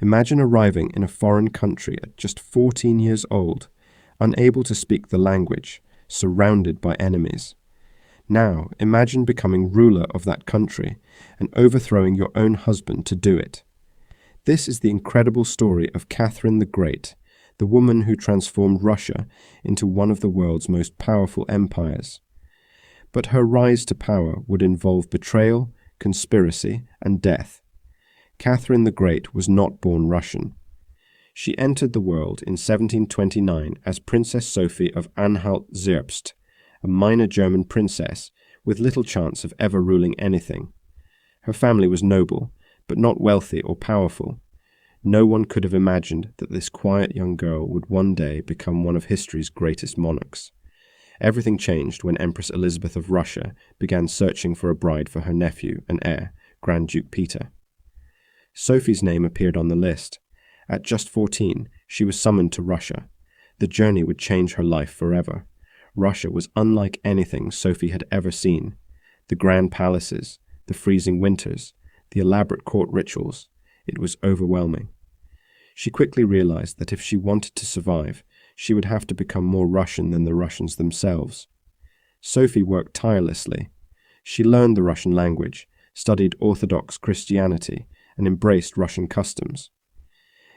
Imagine arriving in a foreign country at just 14 years old, unable to speak the language, surrounded by enemies. Now, imagine becoming ruler of that country and overthrowing your own husband to do it. This is the incredible story of Catherine the Great, the woman who transformed Russia into one of the world's most powerful empires. But her rise to power would involve betrayal, conspiracy, and death. Catherine the Great was not born Russian. She entered the world in 1729 as Princess Sophie of Anhalt-Zerbst, a minor German princess with little chance of ever ruling anything. Her family was noble, but not wealthy or powerful. No one could have imagined that this quiet young girl would one day become one of history's greatest monarchs. Everything changed when Empress Elizabeth of Russia began searching for a bride for her nephew and heir, Grand Duke Peter. Sophie's name appeared on the list. At just 14, she was summoned to Russia. The journey would change her life forever. Russia was unlike anything Sophie had ever seen. The grand palaces, the freezing winters, the elaborate court rituals. It was overwhelming. She quickly realized that if she wanted to survive, she would have to become more Russian than the Russians themselves. Sophie worked tirelessly. She learned the Russian language, studied Orthodox Christianity, and embraced Russian customs.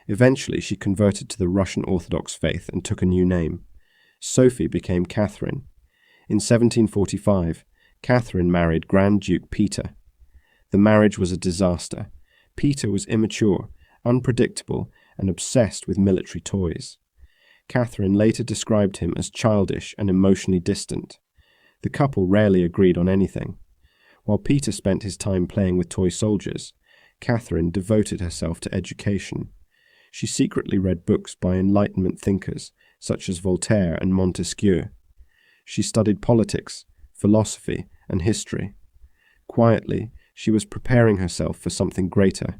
Eventually, she converted to the Russian Orthodox faith and took a new name. Sophie became Catherine. In 1745, Catherine married Grand Duke Peter. The marriage was a disaster. Peter was immature, unpredictable, and obsessed with military toys. Catherine later described him as childish and emotionally distant. The couple rarely agreed on anything. While Peter spent his time playing with toy soldiers, Catherine devoted herself to education. She secretly read books by Enlightenment thinkers such as Voltaire and Montesquieu. She studied politics, philosophy, and history. Quietly, she was preparing herself for something greater.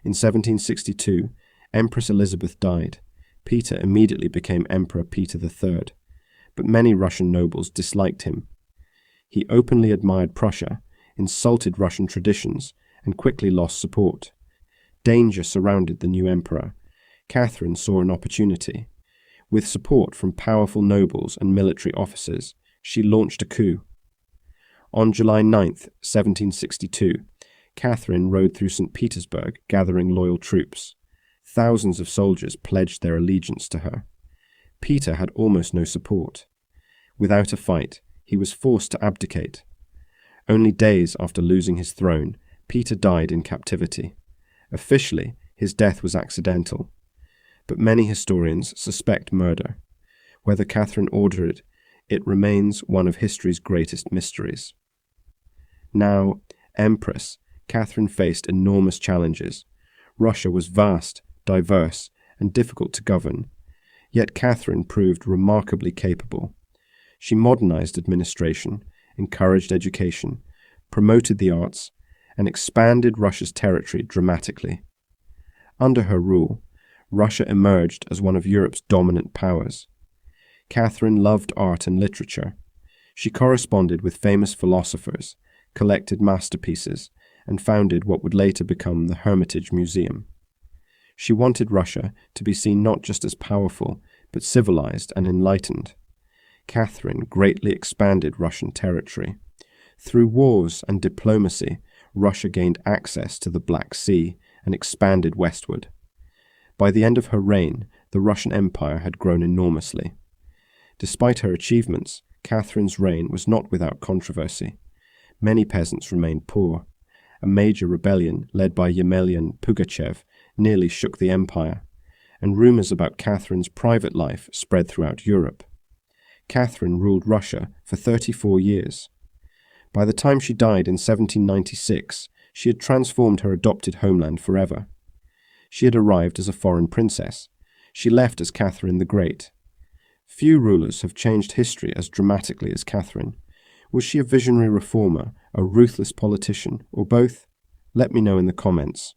In 1762, Empress Elizabeth died. Peter immediately became Emperor Peter III, but many Russian nobles disliked him. He openly admired Prussia, insulted Russian traditions, and quickly lost support. Danger surrounded the new emperor. Catherine saw an opportunity. With support from powerful nobles and military officers, she launched a coup. On July 9, 1762, Catherine rode through St. Petersburg, gathering loyal troops. Thousands of soldiers pledged their allegiance to her. Peter had almost no support. Without a fight, he was forced to abdicate. Only days after losing his throne, Peter died in captivity. Officially, his death was accidental, but many historians suspect murder. Whether Catherine ordered it remains one of history's greatest mysteries. Now, Empress, Catherine faced enormous challenges. Russia was vast, diverse, and difficult to govern, yet Catherine proved remarkably capable. She modernized administration, encouraged education, promoted the arts, and expanded Russia's territory dramatically. Under her rule, Russia emerged as one of Europe's dominant powers. Catherine loved art and literature. She corresponded with famous philosophers, collected masterpieces, and founded what would later become the Hermitage Museum. She wanted Russia to be seen not just as powerful, but civilized and enlightened. Catherine greatly expanded Russian territory. Through wars and diplomacy, Russia gained access to the Black Sea and expanded westward. By the end of her reign, the Russian Empire had grown enormously. Despite her achievements, Catherine's reign was not without controversy. Many peasants remained poor. A major rebellion led by Yemelyan Pugachev nearly shook the empire, and rumors about Catherine's private life spread throughout Europe. Catherine ruled Russia for 34 years. By the time she died in 1796, she had transformed her adopted homeland forever. She had arrived as a foreign princess. She left as Catherine the Great. Few rulers have changed history as dramatically as Catherine. Was she a visionary reformer, a ruthless politician, or both? Let me know in the comments.